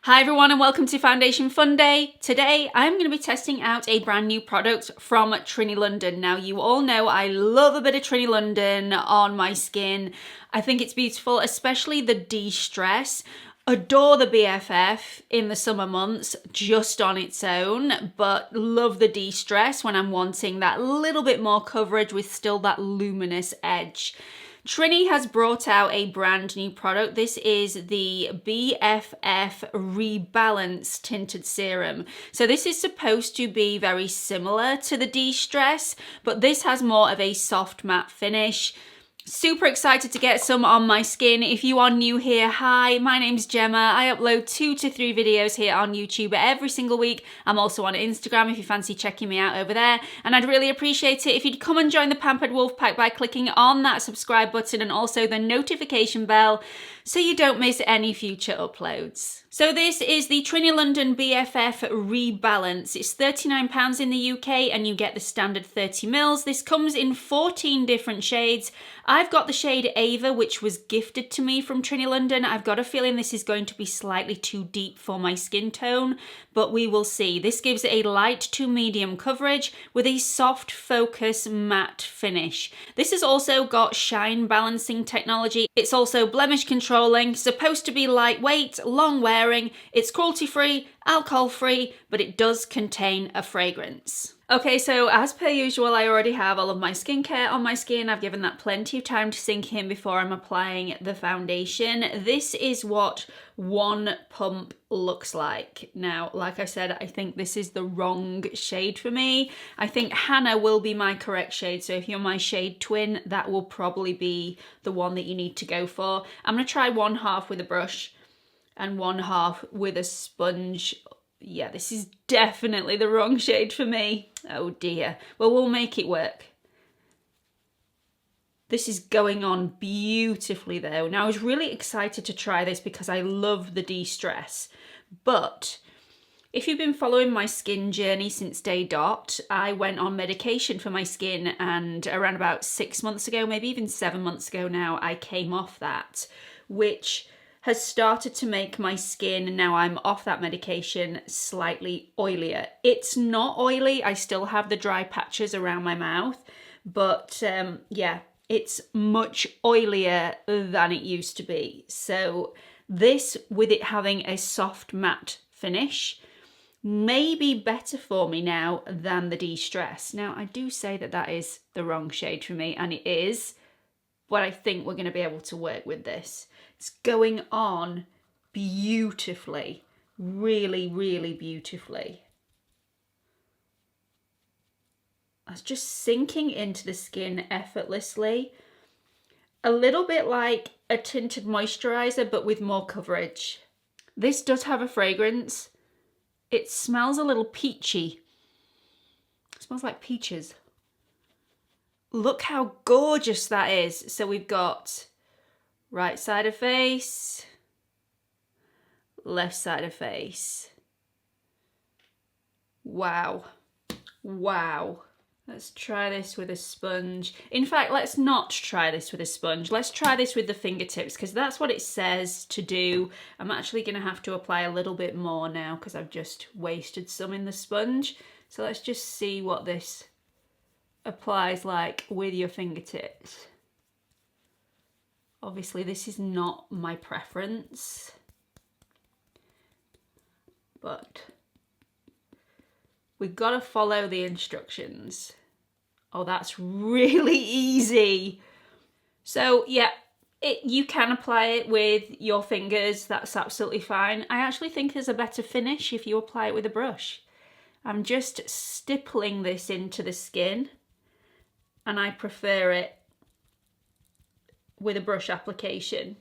Hi everyone and welcome to Foundation Fun Day. Today I'm going to be testing out a brand new product from Trinny London. Now you all know I love a bit of Trinny London on my skin. I think it's beautiful, especially the de-stress. Adore the BFF in the summer months just on its own, but love the de-stress when I'm wanting that little bit more coverage with still that luminous edge. Trinny has brought out a brand new product. This is the BFF Rebalance Tinted Serum. So this is supposed to be very similar to the De-Stress, but this has more of a soft matte finish. Super excited to get some on my skin. If you are new here, hi, my name's Gemma. I upload 2 to 3 videos here on YouTube every single week. I'm also on Instagram if you fancy checking me out over there. And I'd really appreciate it if you'd come and join the Pampered Wolf Pack by clicking on that subscribe button and also the notification bell so you don't miss any future uploads. So this is the Trinny London BFF Rebalance. It's £39 in the UK and you get the standard 30ml. This comes in 14 different shades. I've got the shade Ava, which was gifted to me from Trinny London. I've got a feeling this is going to be slightly too deep for my skin tone, but we will see. This gives a light to medium coverage with a soft focus matte finish. This has also got shine balancing technology. It's also blemish controlling, supposed to be lightweight, long wearing. It's cruelty free, alcohol free, but it does contain a fragrance. Okay, so as per usual, I already have all of my skincare on my skin. I've given that plenty of time to sink in before I'm applying the foundation. This is what one pump looks like. Now, like I said, I think this is the wrong shade for me. I think Hannah will be my correct shade. So if you're my shade twin, that will probably be the one that you need to go for. I'm gonna try one half with a brush and one half with a sponge. Yeah, this is definitely the wrong shade for me. Oh dear. Well, we'll make it work. This is going on beautifully though. Now I was really excited to try this because I love the de-stress. But if you've been following my skin journey since day dot, I went on medication for my skin and around about 6 months ago, maybe even 7 months ago now, I came off that, which has started to make my skin, and now I'm off that medication, slightly oilier. It's not oily, I still have the dry patches around my mouth, but yeah, it's much oilier than it used to be. So this, with it having a soft matte finish, may be better for me now than the de-stress. Now I do say that that is the wrong shade for me, and it is, but I think we're going to be able to work with this. It's going on beautifully, really, really beautifully. It's just sinking into the skin effortlessly. A little bit like a tinted moisturizer, but with more coverage. This does have a fragrance. It smells a little peachy. It smells like peaches. Look how gorgeous that is. So we've got right side of face, left side of face. Wow. Wow. Let's try this with a sponge. In fact, let's not try this with a sponge. Let's try this with the fingertips because that's what it says to do. I'm actually going to have to apply a little bit more now because I've just wasted some in the sponge. So let's just see what this applies like with your fingertips. Obviously this is not my preference, but we've got to follow the instructions. Oh, that's really easy. So yeah, you can apply it with your fingers, that's absolutely fine. I actually think there's a better finish if you apply it with a brush. I'm just stippling this into the skin and I prefer it with a brush application.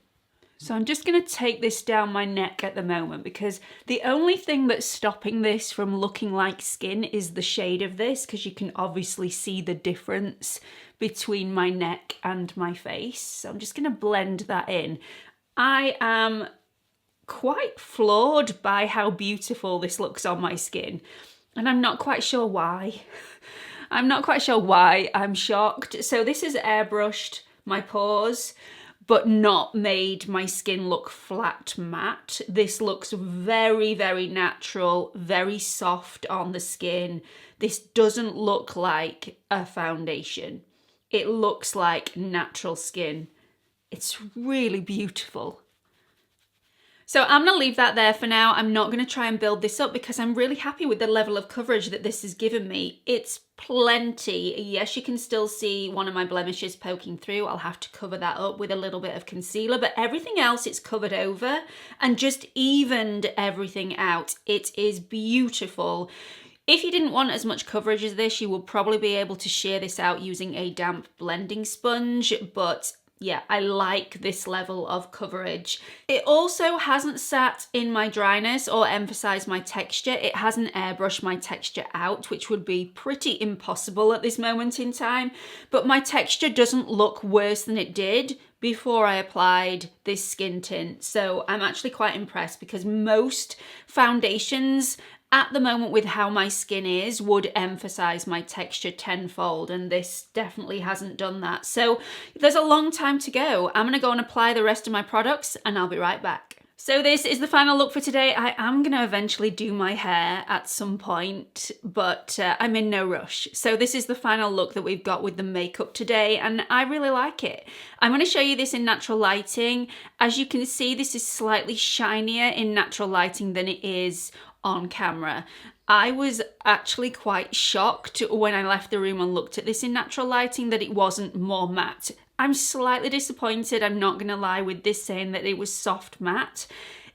So I'm just going to take this down my neck at the moment because the only thing that's stopping this from looking like skin is the shade of this, because you can obviously see the difference between my neck and my face. So I'm just going to blend that in. I am quite floored by how beautiful this looks on my skin, and I'm not quite sure why. I'm not quite sure why I'm shocked. So this is airbrushed my pores, but not made my skin look flat matte. This looks very, very natural, very soft on the skin. This doesn't look like a foundation. It looks like natural skin. It's really beautiful. So I'm going to leave that there for now. I'm not going to try and build this up because I'm really happy with the level of coverage that this has given me. It's plenty. Yes, you can still see one of my blemishes poking through. I'll have to cover that up with a little bit of concealer, but everything else it's covered over and just evened everything out. It is beautiful. If you didn't want as much coverage as this, you will probably be able to shear this out using a damp blending sponge, but yeah, I like this level of coverage. It also hasn't sat in my dryness or emphasized my texture. It hasn't airbrushed my texture out, which would be pretty impossible at this moment in time. But my texture doesn't look worse than it did before I applied this skin tint. So I'm actually quite impressed because most foundations at the moment with how my skin is would emphasize my texture tenfold, and this definitely hasn't done that. So there's a long time to go. I'm gonna go and apply the rest of my products and I'll be right back. So this is the final look for today. I am going to eventually do my hair at some point, but I'm in no rush. So this is the final look that we've got with the makeup today, and I really like it. I'm going to show you this in natural lighting. As you can see, this is slightly shinier in natural lighting than it is on camera. I was actually quite shocked when I left the room and looked at this in natural lighting that it wasn't more matte. I'm slightly disappointed, I'm not gonna lie, with this saying that it was soft matte.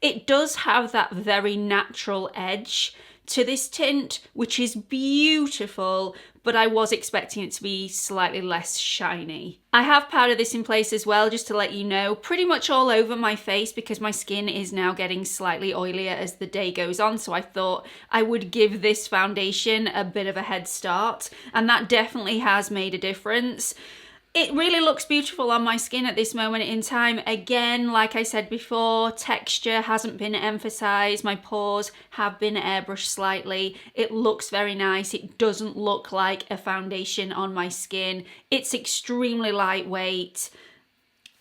It does have that very natural edge to this tint, which is beautiful, but I was expecting it to be slightly less shiny. I have powdered this in place as well, just to let you know, pretty much all over my face because my skin is now getting slightly oilier as the day goes on, so I thought I would give this foundation a bit of a head start, and that definitely has made a difference. It really looks beautiful on my skin at this moment in time. Again, like I said before, texture hasn't been emphasized. My pores have been airbrushed slightly. It looks very nice. It doesn't look like a foundation on my skin. It's extremely lightweight.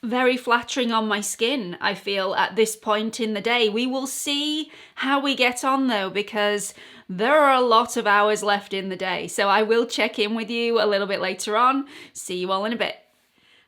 Very flattering on my skin, I feel, at this point in the day. We will see how we get on though, because there are a lot of hours left in the day. So I will check in with you a little bit later on. See you all in a bit.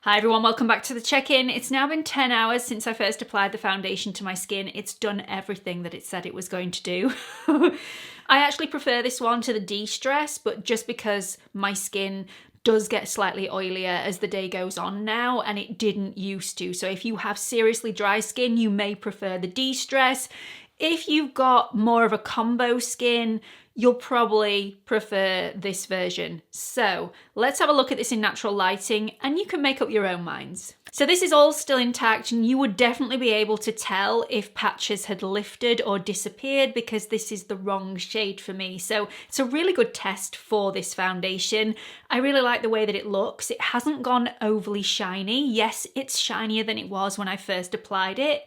Hi everyone, welcome back to the check-in. It's now been 10 hours since I first applied the foundation to my skin. It's done everything that it said it was going to do. I actually prefer this one to the De-Stress, but just because my skin does get slightly oilier as the day goes on now, and it didn't used to. So if you have seriously dry skin, you may prefer the De-Stress. If you've got more of a combo skin, you'll probably prefer this version. So let's have a look at this in natural lighting and you can make up your own minds. So this is all still intact, and you would definitely be able to tell if patches had lifted or disappeared because this is the wrong shade for me. So it's a really good test for this foundation. I really like the way that it looks. It hasn't gone overly shiny. Yes, it's shinier than it was when I first applied it,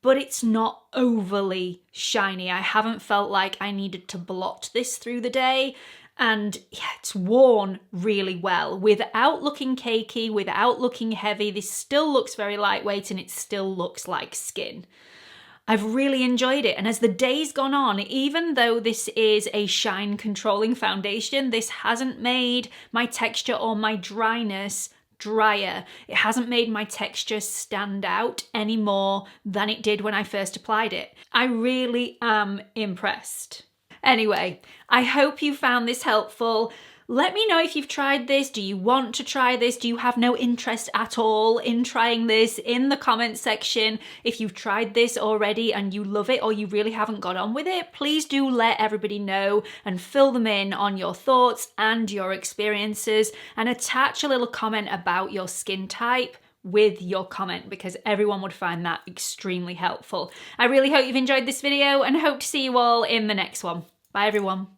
but it's not overly shiny. I haven't felt like I needed to blot this through the day. And yeah, it's worn really well without looking cakey, without looking heavy. This still looks very lightweight and it still looks like skin. I've really enjoyed it. And as the day's gone on, even though this is a shine controlling foundation, this hasn't made my texture or my dryness drier. It hasn't made my texture stand out any more than it did when I first applied it. I really am impressed. Anyway, I hope you found this helpful. Let me know if you've tried this. Do you want to try this? Do you have no interest at all in trying this? In the comments section, if you've tried this already and you love it or you really haven't got on with it, please do let everybody know and fill them in on your thoughts and your experiences, and attach a little comment about your skin type with your comment because everyone would find that extremely helpful. I really hope you've enjoyed this video and hope to see you all in the next one. Bye everyone.